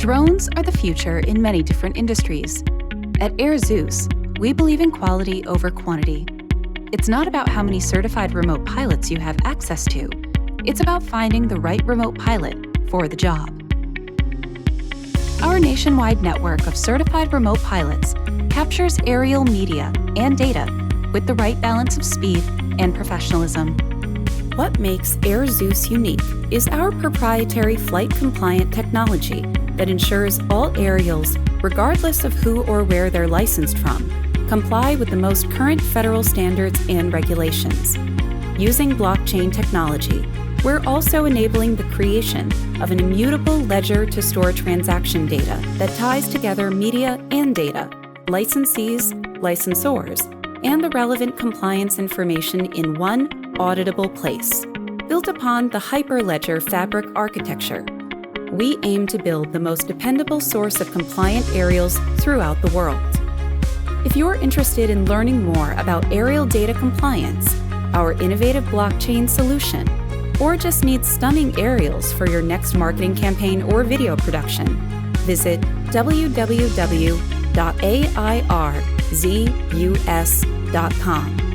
Drones are the future in many different industries. At Air Zeus, we believe in quality over quantity. It's not about how many certified remote pilots you have access to. It's about finding the right remote pilot for the job. Our nationwide network of certified remote pilots captures aerial media and data with the right balance of speed and professionalism. What makes Air Zeus unique is our proprietary flight-compliant technology that ensures all aerials, regardless of who or where they're licensed from, comply with the most current federal standards and regulations. Using blockchain technology, we're also enabling the creation of an immutable ledger to store transaction data that ties together media and data, licensees, licensors, and the relevant compliance information in one auditable place. Built upon the Hyperledger Fabric architecture, we aim to build the most dependable source of compliant aerials throughout the world. If you're interested in learning more about aerial data compliance, our innovative blockchain solution, or just need stunning aerials for your next marketing campaign or video production, visit www.airzus.com.